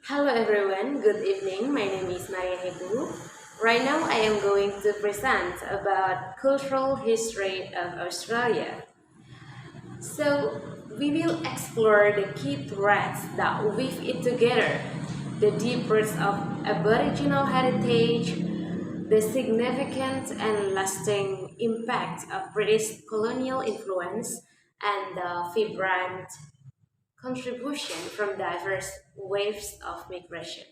Hello everyone, good evening. My name is Maria Hebulu. Right now I am going to present about cultural history of Australia. So we will explore the key threads that weave it together, the deep roots of Aboriginal heritage, the significant and lasting impact of British colonial influence, and the vibrant contribution from diverse waves of migration.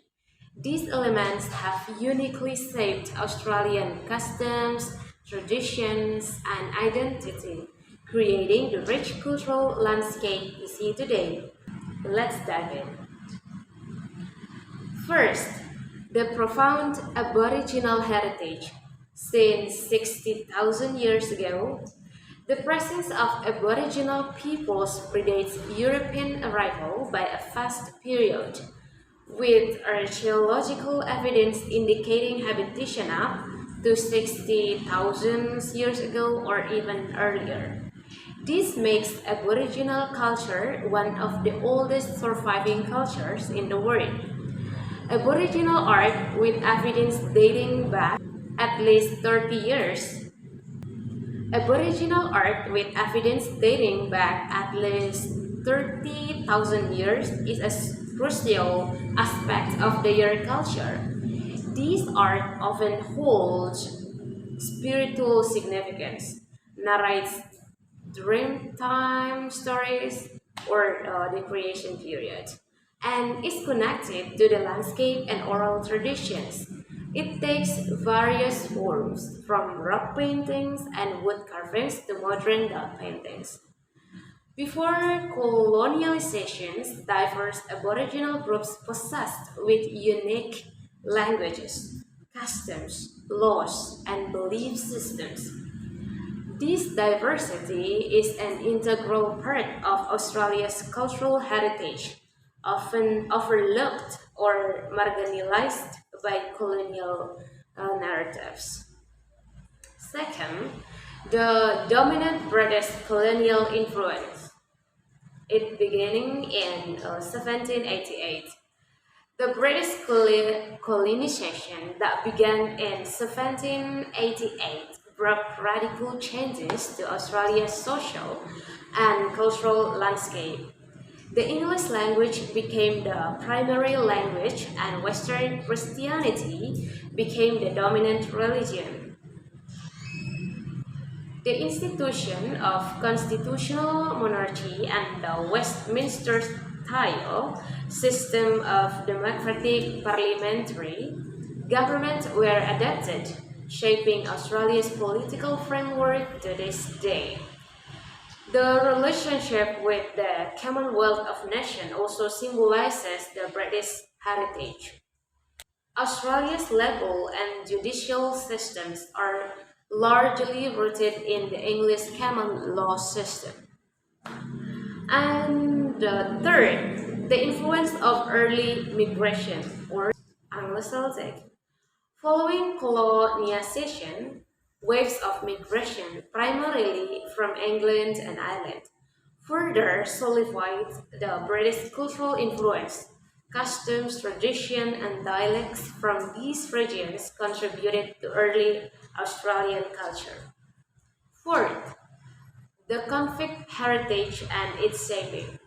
These elements have uniquely shaped Australian customs, traditions, and identity, creating the rich cultural landscape we see today. Let's dive in. First, the profound Aboriginal heritage. Since 60,000 years ago, the presence of Aboriginal peoples predates European arrival by a vast period, with archaeological evidence indicating habitation up to 60,000 years ago or even earlier. This makes Aboriginal culture one of the oldest surviving cultures in the world. Aboriginal art with evidence dating back at least 30 years. Aboriginal art with evidence dating back at least 30,000 years is a crucial aspect of their culture. This art often holds spiritual significance, narrates dreamtime stories or the creation period, and is connected to the landscape and oral traditions. It takes various forms, from rock paintings and wood carvings to modern dot paintings. Before colonializations, diverse Aboriginal groups possessed with unique languages, customs, laws, and belief systems. This diversity is an integral part of Australia's cultural heritage, often overlooked or marginalized by colonial narratives. Second, the dominant British colonial influence. It beginning in 1788. The British colonization that began in 1788 brought radical changes to Australia's social and cultural landscape. The English language became the primary language, and Western Christianity became the dominant religion. The institution of constitutional monarchy and the Westminster style system of democratic parliamentary government were adapted, shaping Australia's political framework to this day. The relationship with the Commonwealth of Nations also symbolizes the British heritage. Australia's legal and judicial systems are largely rooted in the English common law system. And third, the influence of early migration or Anglo-Celtic. Following colonization, waves of migration, primarily from England and Ireland, further solidified the British cultural influence. Customs, tradition, and dialects from these regions contributed to early Australian culture. Fourth, the conflict heritage and its shaping.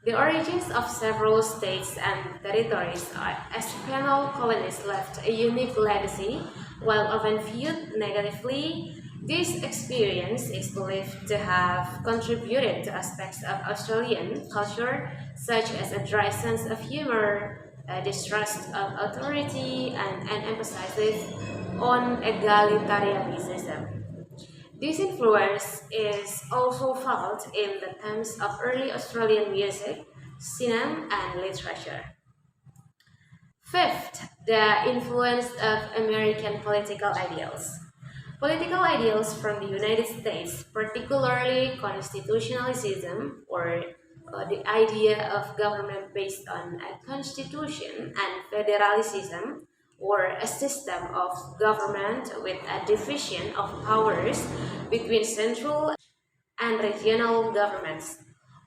The origins of several states and territories as penal colonies left a unique legacy. While often viewed negatively, this experience is believed to have contributed to aspects of Australian culture, such as a dry sense of humor, a distrust of authority, and an emphasis on egalitarianism. This influence is also felt in the themes of early Australian music, cinema, and literature. Fifth, the influence of American political ideals. Political ideals from the United States, particularly constitutionalism or the idea of government based on a constitution and federalism, or a system of government with a division of powers between central and regional governments,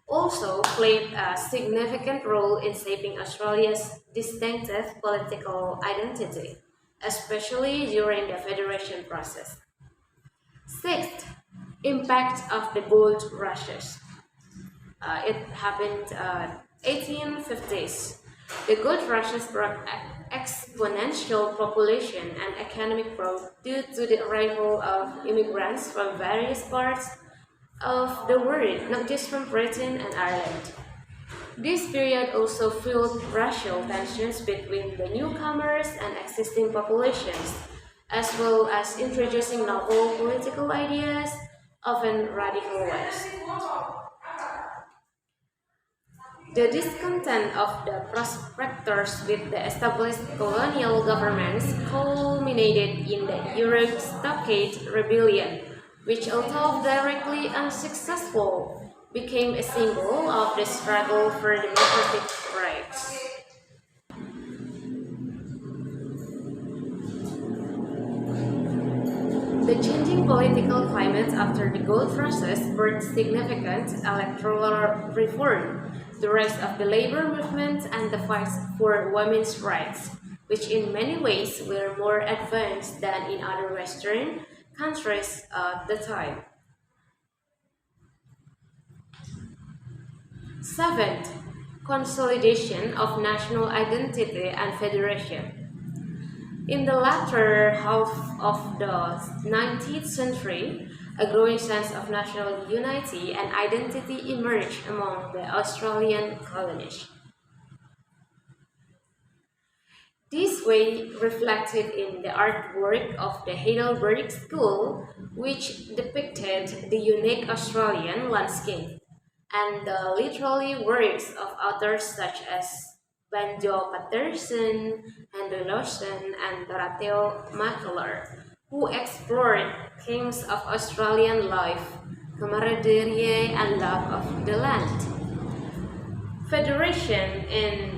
also played a significant role in shaping Australia's distinctive political identity, especially during the federation process. Sixth, impact of the gold rushes. It happened 1850s. The gold rushes brought exponential population and economic growth due to the arrival of immigrants from various parts of the world, not just from Britain and Ireland. This period also fueled racial tensions between the newcomers and existing populations, as well as introducing novel political ideas, often radical ones. The discontent of the prospectors with the established colonial governments culminated in the York Stockade Rebellion, which, although directly unsuccessful, became a symbol of the struggle for democratic rights. The changing political climate after the gold rushes brought significant electoral reform, the rise of the labor movement, and the fight for women's rights, which in many ways were more advanced than in other Western countries at the time. Seventh, consolidation of national identity and federation. In the latter half of the 19th century, a growing sense of national unity and identity emerged among the Australian colonies. This way reflected in the artwork of the Heidelberg School, which depicted the unique Australian landscape, and the literary works of authors such as Banjo Patterson, Henry Lawson, and Dorateo Mackellar, who explored themes of Australian life, camaraderie, and love of the land. Federation in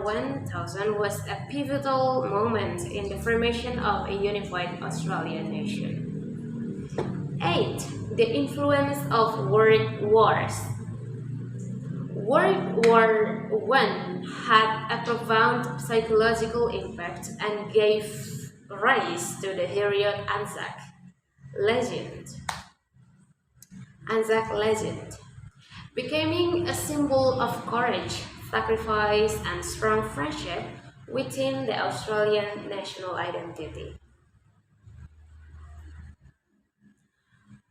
1000 was a pivotal moment in the formation of a unified Australian nation. 8. The influence of world wars. World War I had a profound psychological impact and gave rise to the Harriet legend. Anzac legend, becoming a symbol of courage, sacrifice, and strong friendship within the Australian national identity.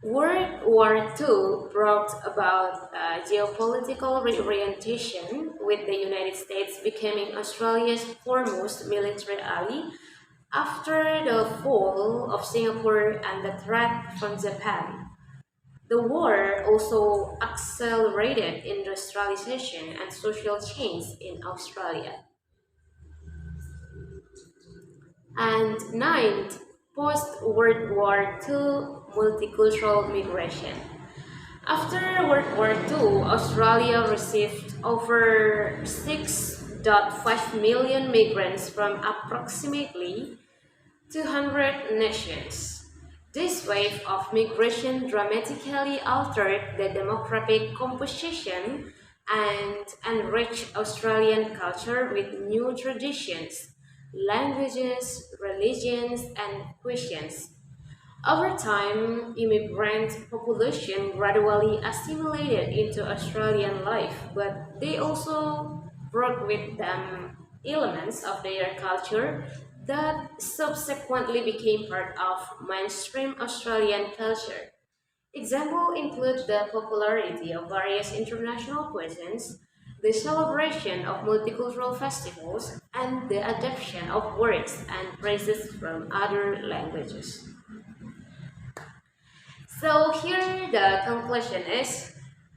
World War II brought about a geopolitical reorientation, with the United States becoming Australia's foremost military ally after the fall of Singapore and the threat from Japan. The war also accelerated industrialization and social change in Australia. And ninth, post-World War II multicultural migration. After World War II, Australia received over 6.5 million migrants from approximately 200 nations. This wave of migration dramatically altered the demographic composition and enriched Australian culture with new traditions, languages, religions, and cuisines. Over time, immigrant population gradually assimilated into Australian life, but they also brought with them elements of their culture that subsequently became part of mainstream Australian culture. Examples include the popularity of various international cuisines, the celebration of multicultural festivals, and the adoption of words and phrases from other languages. So here the conclusion is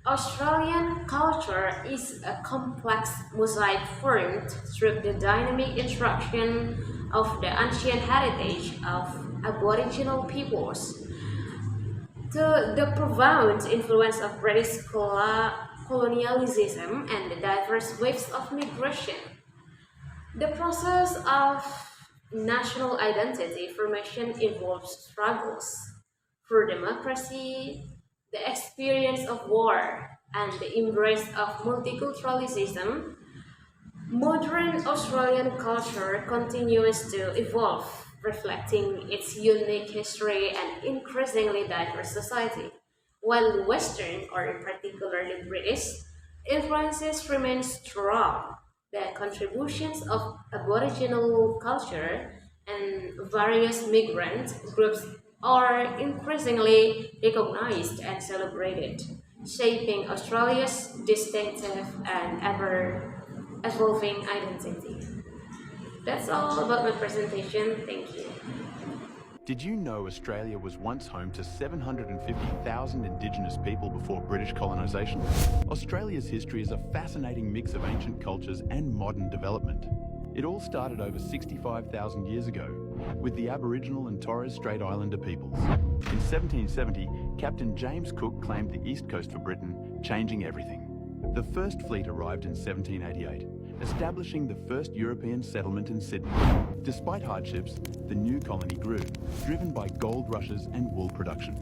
Australian culture is a complex mosaic formed through the dynamic interaction of the ancient heritage of Aboriginal peoples to the profound influence of British colonialism and the diverse waves of migration. The process of national identity formation involves struggles for democracy, The experience of war and the embrace of multiculturalism, modern Australian culture continues to evolve, reflecting its unique history and increasingly diverse society. While Western, or particularly British, influences remain strong, the contributions of Aboriginal culture and various migrant groups are increasingly recognized and celebrated, shaping Australia's distinctive and ever evolving identity. That's all about my presentation. Thank you. Did you know Australia was once home to 750,000 Indigenous people before British colonisation? Australia's history is a fascinating mix of ancient cultures and modern development. It all started over 65,000 years ago with the Aboriginal and Torres Strait Islander peoples. In 1770, Captain James Cook claimed the east coast for Britain, changing everything. The first fleet arrived in 1788, establishing the first European settlement in Sydney. Despite hardships, the new colony grew, driven by gold rushes and wool production.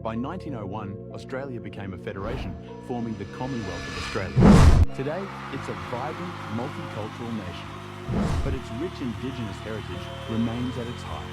By 1901, Australia became a federation, forming the Commonwealth of Australia. Today, it's a vibrant, multicultural nation, but its rich Indigenous heritage remains at its heart.